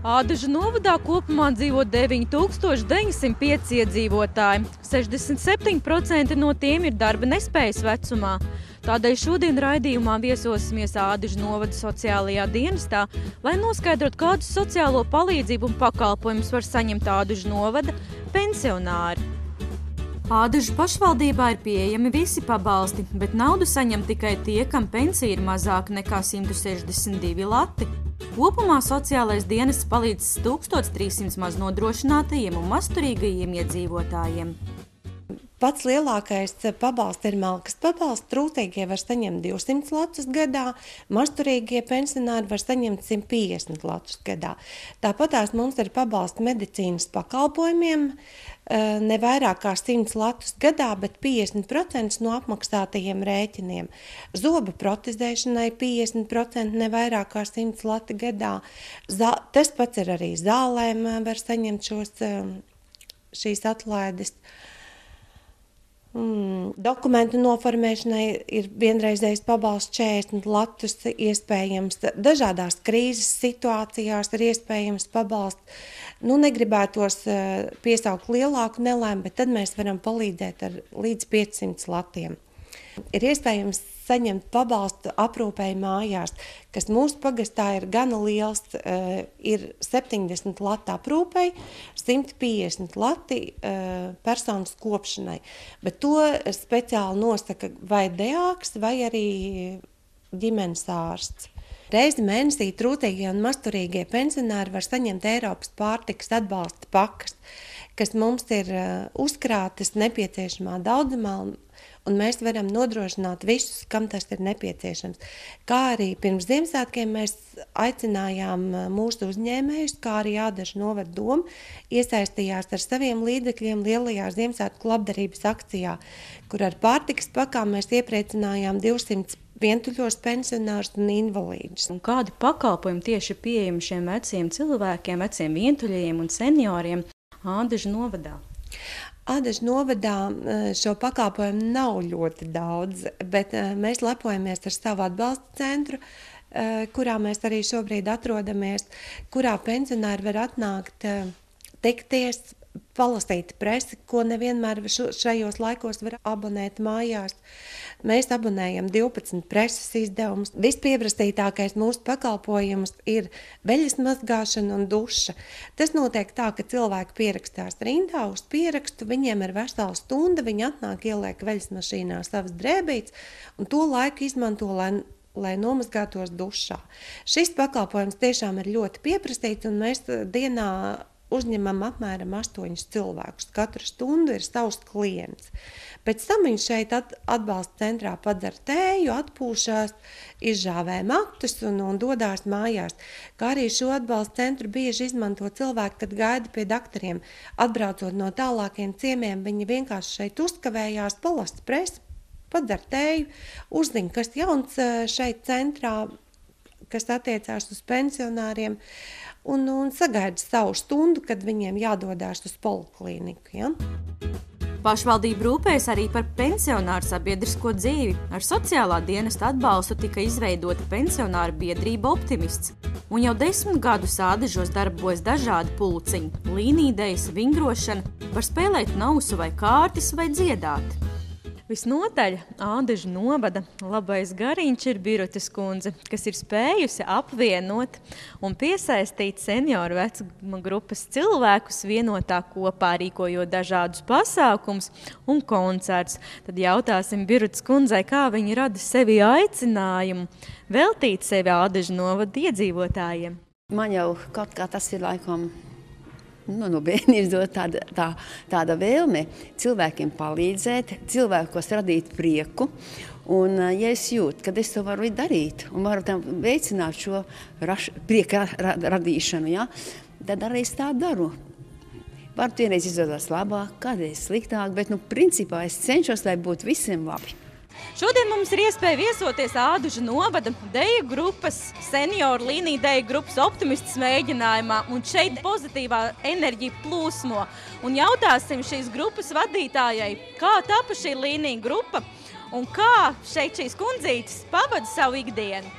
Ādažu novadā kopumā dzīvo 9905 iedzīvotāji. 67% no tiem ir darba nespējas vecumā. Tādēļ šodien raidījumā viesosimies Ādažu novada sociālajā dienestā, lai noskaidrotu, kādu sociālo palīdzību un pakalpojumus var saņemt Ādažu novada pensionāri. Ādažu pašvaldībā ir pieejami visi pabalsti, bet naudu saņem tikai tie, kam pensija ir mazāka nekā 162 lati. Kopumā sociālais dienests palīdz 1300 maznodrošinātajiem un mazturīgajiem iedzīvotājiem. Pats lielākais pabalsts ir malkas pabalsts. Trūcīgie var saņemt 200 latus gadā, mazturīgie pensionāri var saņemt 150 latus gadā. Tāpatās mums ir pabalsts medicīnas pakalpojumiem, ne vairāk kā 100 latus gadā, bet 50% no apmaksātajiem rēķiniem. Zobu protezēšanai 50%, ne vairāk kā 100 lati gadā. Tas pats ir arī zālēm, var saņemt šīs atlaides. Dokumentu noformēšanai ir vienreizējs pabalsts 40 latus iespējams. Dažādās krīzes situācijās ir iespējams pabalsts. Negribētos piesaukt lielāku nelēmu, bet tad mēs varam palīdzēt ar līdz 500 latiem. Ir iespējams saņemt pabalstu aprūpei mājās, kas mūsu pagastā ir gana liels, ir 70 lati aprūpei, 150 lati personas kopšanai. Bet to speciāli nosaka vai deāks, vai arī ģimenes ārsts. Reizi mēnesī trūcīgie un mazturīgie pensionāri var saņemt Eiropas pārtikas atbalsta pakas, kas mums ir uzkrātas nepieciešamā daudzumā, un mēs varam nodrošināt visus, kam tas ir nepieciešams. Kā arī pirms Ziemassvētkiem mēs aicinājām mūsu uzņēmējus, kā arī Ādažu novada doma, iesaistījās ar saviem līdzekļiem lielajā Ziemassvētku labdarības akcijā, kur ar pārtikas pakām mēs iepriecinājām 200 vientuļos pensionārus un invalīdus. Un kādi pakalpojumi tieši pieejami šiem veciem cilvēkiem, veciem vientuļajiem un senioriem Ādažu novadā? Ādažu novadā šo pakalpojumu nav ļoti daudz, bet mēs lepojamies ar savu atbalsta centru, kurā mēs arī šobrīd atrodamies, kurā pensionāri var atnākt, tikties, palasīt presi, ko nevienmēr šajos laikos var abonēt mājās. Mēs abonējam 12 preses izdevumus. Vispieprasītākais mūsu pakalpojums ir veļas mazgāšana un duša. Tas notiek tā, ka cilvēki pierakstās rindā uz pierakstu, viņiem ir vesela stunda, viņi atnāk, ieliek veļas mašīnā savas drēbītes un to laiku izmanto, lai nomazgātos dušā. Šis pakalpojums tiešām ir ļoti pieprasīts, un mēs dienā uzņemam apmēram 8 cilvēkus. Katru stundu ir savs klients. Pēc tam viņš šeit atbalsta centrā padara tēju, atpūšās, izžāvē matus un dodās mājās. Kā arī šo atbalsta centru bieži izmanto cilvēki, kad gaida pie daktariem. Atbraucot no tālākiem ciemiem, viņi vienkārši šeit uzkavējās, palasta presi, padara tēju, uzzina, kas jauns šeit centrā, kas attiecās uz pensionāriem, un sagaida savu stundu, kad viņiem jādodās uz poliklīniku. Ja? Pašvaldība rūpējas arī par pensionāru sabiedrisko dzīvi. Ar sociālā dienesta atbalstu tika izveidota pensionāru biedrība Optimists. Un jau 10 gadus Ādažos darbojas dažādi pulciņi, līnīdejas, vingrošana, var spēlēt nausu vai kārtis vai dziedāt. Visnotaļ Ādažu novada labais gariņš ir Birutas kundze, kas ir spējusi apvienot un piesaistīt senioru vecuma grupas cilvēkus vienotā kopā, rīkojot dažādus pasākumus un koncertus. Tad jautāsim Birutas kundzei, kā viņa rada sevi aicinājumu veltīt sevi Ādažu novada iedzīvotājiem. Man jau kaut kā tas ir laikam no bērnības dot tāda vēlme cilvēkiem palīdzēt, cilvēkos radīt prieku. Un, ja es jūtu, kad es to varu darīt un varu tam veicināt šo prieka radīšanu, ja, tad arī es tā daru. Varu vienreiz izdodas labāk, kādreiz sliktāk, bet principā es cenšos, lai būtu visiem labi. Šodien mums ir iespēja viesoties Ādažu novada deju grupas, senioru līniju deju grupas Optimists mēģinājumā, un šeit pozitīvā enerģija plūsmo. Un jautāsim šīs grupas vadītājai, kā tapa šī līnija grupa un kā šeit šīs kundzītes pavada savu ikdienu.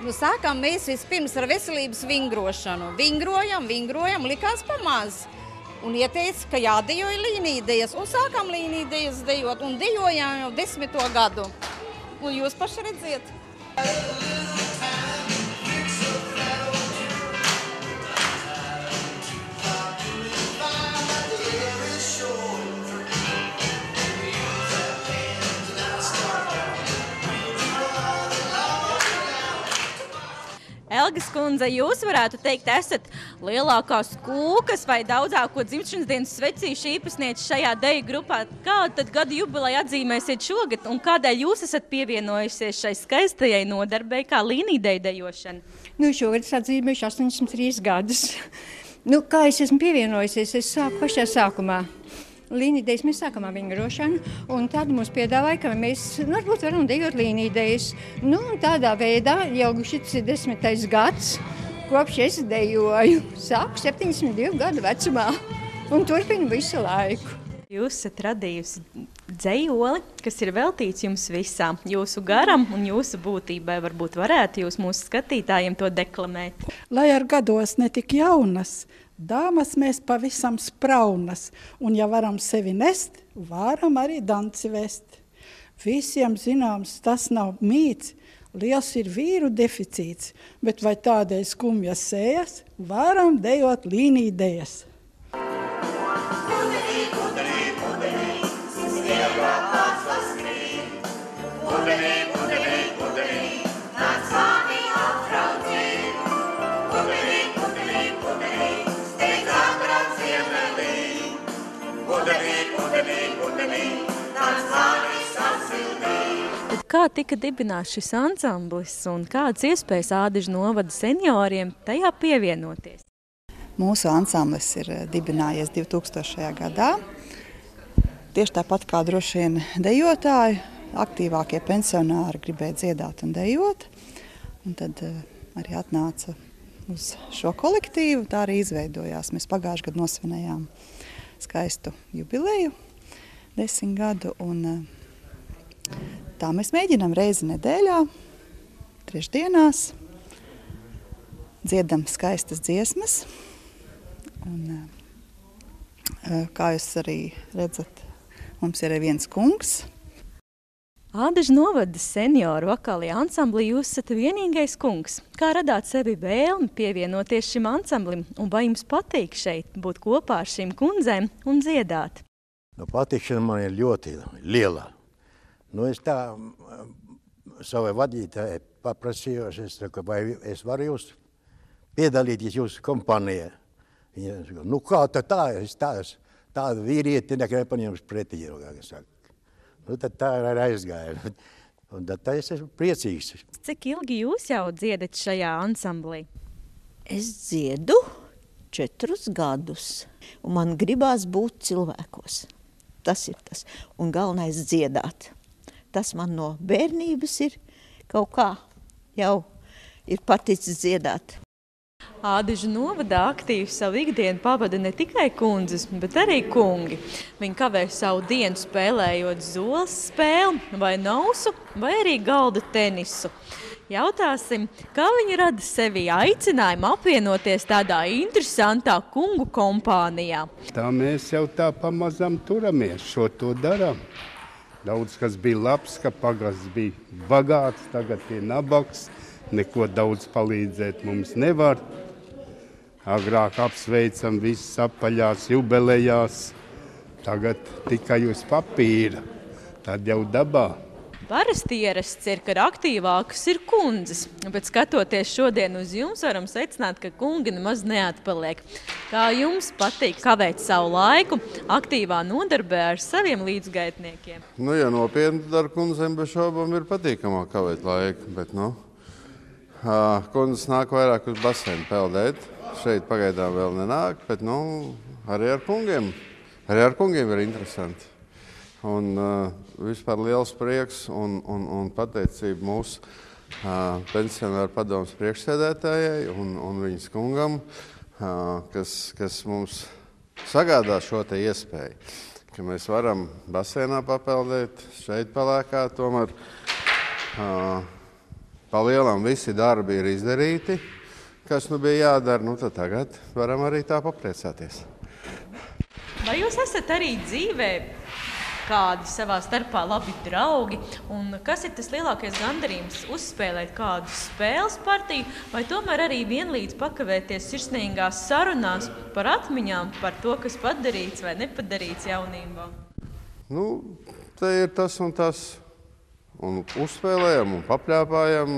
Nu, sākām mēs vispirms ar veselības vingrošanu. Vingrojam, likās pamaz. Un ieteica, ka jādejoja līnijdejas. Un sākām līnijdejas dejot. Un dejojām jau 10. gadu. Un jūs paši redziet. Elgas kundze, jūs varētu teikt, esat lielākās kūkas vai daudzāko dzimšanas dienas svecīšu īpašniece šajā deju grupā. Kādu tad gadu jubileju atzīmēsiet šogad un kādēļ jūs esat pievienojusies šai skaistajai nodarbei kā līnijdeju dejošana? Šogad es atzīmēšu 83 gadus. Kā es esmu pievienojusies, es sāku pašā sākumā. Līnijdejas mēs sākam ar vingrošanu, un tad mums piedāvāja, ka mēs varbūt varam dejot līnijdejas. Tādā veidā jau šis ir 10. gads, kopš es dejoju. Sāku 72 gadu vecumā un turpinu visu laiku. Jūs esat radījusi dzejoli, kas ir veltīts jums visām, jūsu garam un jūsu būtībai. Varbūt varētu jūs mūsu skatītājiem to deklamēt. Lai ar gados ne tik jaunas, dāmas mēs pavisam spraunas, un ja varam sevi nest, varam arī danci vest. Visiem zināms, tas nav mīts, liels ir vīru deficīts, bet vai tādēļ skumjas sējas, varam dejot līnijdejas. Kā tika dibināts šis ansamblis un kādas iespējas Ādažu novada senioriem tajā pievienoties? Mūsu ansamblis ir dibinājies 2000. gadā. Tieši tāpat kā droši vien dejotāji, aktīvākie pensionāri gribēja dziedāt un dejot. Un tad arī atnāca uz šo kolektīvu, tā arī izveidojās. Mēs pagājušajā gadā nosvinējām skaistu jubileju, 10 gadu. Un tā mēs mēģinām reizi nedēļā, trešdienās, dziedam skaistas dziesmas. Un, kā jūs arī redzat, mums ir viens kungs. Ādažu novada senioru vokālajā ansamblī jūs esat vienīgais kungs. Kā radāt sevi vēlmi pievienoties šim ansamblim un vai jums patīk šeit būt kopā ar šīm kundzēm un dziedāt? Patikšana man ir ļoti liela. Es tā savai vadītājai paprasījos, vai es varu jūs piedalīties jūsu kompānijā. Viņa saka, kā tā, es tādu vīrieti nepaņems pretī. Tad tā ir aizgāja. Un tad es esmu priecīgs. Cik ilgi jūs jau dziedat šajā ansamblī? Es dziedu 4 gadus, un man gribās būt cilvēkos. Tas ir tas. Un galvenais dziedāt. Tas man no bērnības ir kaut kā jau ir paticis dziedāt. Ādažu novadā aktīvi savu ikdienu pavada ne tikai kundzes, bet arī kungi. Viņi kavē savu dienu spēlējot zoles spēli vai nausu, vai arī galda tenisu. Jautāsim, kā viņi rada sevi aicinājumu apvienoties tādā interesantā kungu kompānijā. Tā mēs jau tā pamazam turamies, šo to darām. Daudz, kas bija labs, ka pagasts bija bagāts, tagad ir nabaks, neko daudz palīdzēt mums nevar. Agrāk apsveicam visas apaļās jubilejās, tagad tikai uz papīra, tad jau dabā. Parasti ierasts ir, ka aktīvākas ir kundzes, bet skatoties šodien uz jums, varam secināt, ka kungi nemaz neatpaliek. Kā jums patīk kavēt savu laiku aktīvā nodarbē ar saviem līdzgaitniekiem? Ja nopietni dar kundzēm bez šaubām ir patīkamāk kavēt laiku, bet kundzes nāk vairāk uz baseinu peldēt. Šeit pagaidām vēl nenāk, bet arī ar kungiem ir interesanti. Un vispār liels prieks un pateicība mūsu pensionāru padomes priekšsēdētājai un viņas kungam, kas mums sagādā šo te iespēju, ka mēs varam basēnā papeldēt, šeit palēkāt, tomēr pa lielam visi darbi ir izdarīti, kas nu bija jādara, nu tad tagad varam arī tā papriecāties. Vai jūs esat arī dzīvē kādi savā starpā labi draugi? Un kas ir tas lielākais gandarījums uzspēlēt kādu spēles partiju, vai tomēr arī vienlīdz pakavēties sirsnīgās sarunās par atmiņām, par to, kas padarīts vai nepadarīts jaunībā? Nu, te ir tas un tas. Un uzspēlējam un papļāpājam,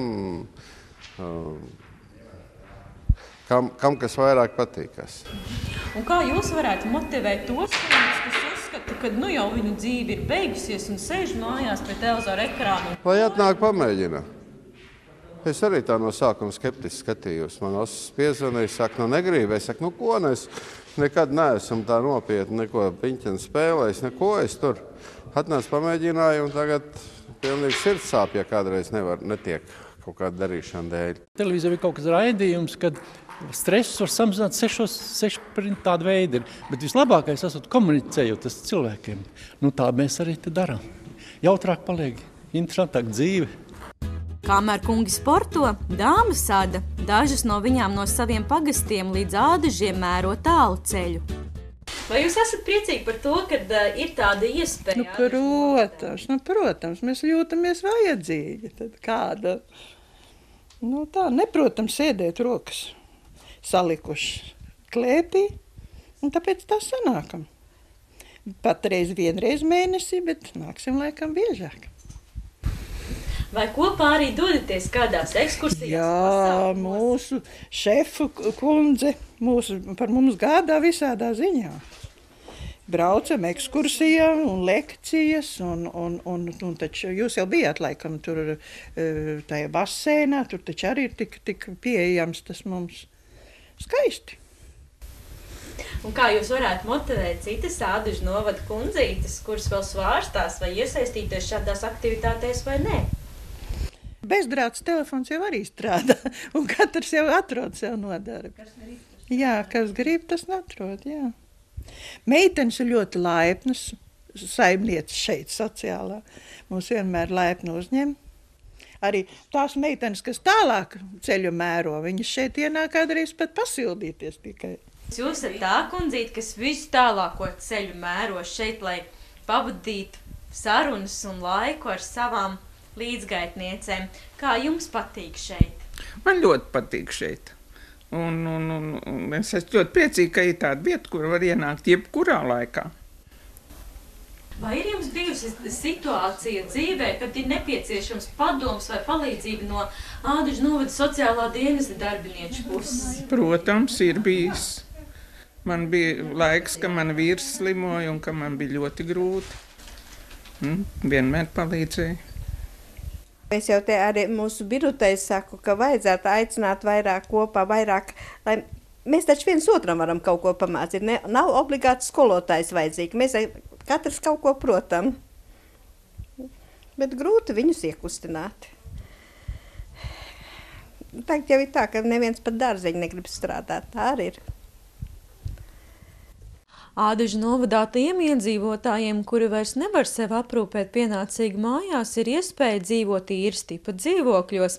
kam kas vairāk patīkas. Un kā jūs varētu motivēt tos cilvēkus, kas uzskata, ka nu jau viņu dzīve ir beigusies un sēž mājās pie televizora ekrāna? Lai atnāk pamēģina. Es arī tā no sākuma skeptiski skatījos. Man osas piezvanīja, saka, nu negribu. Es saku, nu ko, es nekad neesmu tā nopietni, neko piņķeni spēlējis, neko es tur. Atnāc pamēģināju un tagad pilnīgi sirds sāp, ja kādreiz netiek kaut kāda darīšana dēļ. Televīzija ir kaut kas raidījums, kad stresus var samazināt 6 tāda veidi ir. Bet vislabākais esot komunicējot ar cilvēkiem. Nu tā mēs arī te darām. Jautrāk paliek, interesantāk dzīve. Kamēr kungi sporto, dāmas sada dažas no viņām no saviem pagastiem līdz ādažiem mēro tālu ceļu. Vai jūs esat priecīgi par to, ka ir tāda iespēja? Protams, mēs jūtamies vajadzīgi. Tad kāda, neprotams, sēdēt rokas salikuši klēpī, un tāpēc tā sanākam. Patreiz vienreiz mēnesī, bet nāksim laikam biežāk. Vai kopā arī dodaties kādās ekskursijās? Jā, mūsu šefu kundze par mums gādā visādā ziņā. Braucam ekskursijā un lekcijas, un taču jūs jau bijāt laikam tur tajā basēnā, tur taču arī ir tik pieejams tas mums skaisti. Un kā jūs varētu motivēt citas Ādažu novada kundzītes, kuras vēl svārstās vai iesaistīties šādās aktivitātēs vai nē? Bezdrāts telefons jau arī strādā, un katrs jau atrod sev nodarbi. Jā, kas grib, tas atrod, jā. Meitenes ir ļoti laipnas, saimnieces šeit sociālā. Mūs vienmēr laipni uzņem. Arī tās meitenes, kas tālāk ceļu mēro, viņas šeit ienāk kādreiz pat pasildīties tikai. Jūs esat tā kundzīte, kas visu tālāko ceļu mēro šeit, lai pavadītu sarunas un laiku ar savām līdzgaitniecēm. Kā jums patīk šeit? Man ļoti patīk šeit. Un es esmu ļoti priecīga, ka ir tāda vieta, kur var ienākt jebkurā laikā. Vai ir jums bijusi situācija dzīvē, kad ir nepieciešams padoms vai palīdzība no Ādažu novada sociālā dienesta darbinieču puses? Protams, ir bijis. Man bija laiks, ka man vīrs slimoja un ka man bija ļoti grūti. Vienmēr palīdzēja. Es jau te arī mūsu birutei saku, ka vajadzētu aicināt vairāk kopā, lai mēs taču viens otram varam kaut ko pamācīt. Nav obligāti skolotājs vajadzīgi, mēs katrs kaut ko protam, bet grūti viņus iekustināt. Tagad jau ir tā, ka neviens pat dārzeņu negrib strādāt, tā arī ir. Ādažu novadā tiem iedzīvotājiem, kuri vairs nevar sev aprūpēt pienācīgi mājās, ir iespēja dzīvot īres tipa dzīvokļos,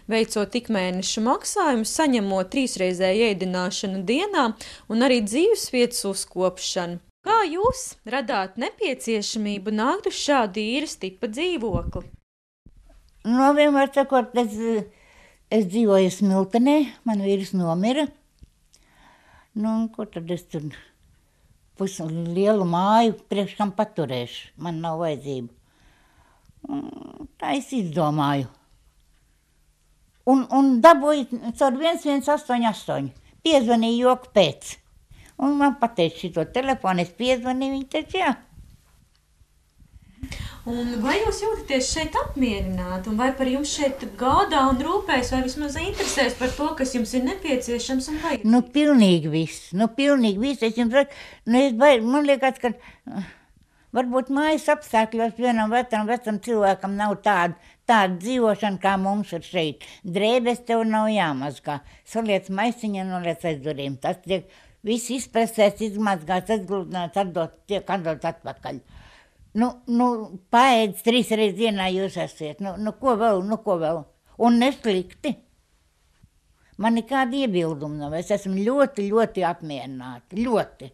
veicot ikmēneša maksājumus, saņemot 3-reizēju ēdināšanu dienā un arī dzīvesvietas uzkopšanu. Kā jūs radāt nepieciešamību nākt uz šādu īres tipa dzīvokli? Vienmēr sakot, es dzīvoju Smiltenē, man vīrs nomira. Ko tad es tur... lielu māju priekš kam paturēšu. Man nav vajadzība. Tā es izdomāju. Un dabūju caur 1188. Piezvanīju joku pēc. Un man pateica šito telefonu, es piezvanīju, viņi teica, jā. Un vai jūs jūtaties šeit apmierināti? Un vai par jums šeit gādā un rūpēs, vai vismaz interesēs par to, kas jums ir nepieciešams un vajadzīgs? Pilnīgi viss. Es jums saku, man liekas, ka varbūt mājas apstākļos vienam vecam cilvēkam nav tāda dzīvošana, kā mums ir šeit. Drēbes tev nav jāmazgā. Saliec maisiņa, noliec aiz durīm. Tas tiek viss izpresēts, izmazgāts, atgludināts, tiek atdot atpakaļ. Paēdis 3 reizes dienā jūs esat. Ko vēl? un neslikti. Man nekāda iebilduma nav. Es esmu ļoti, ļoti apmierināta. Ļoti.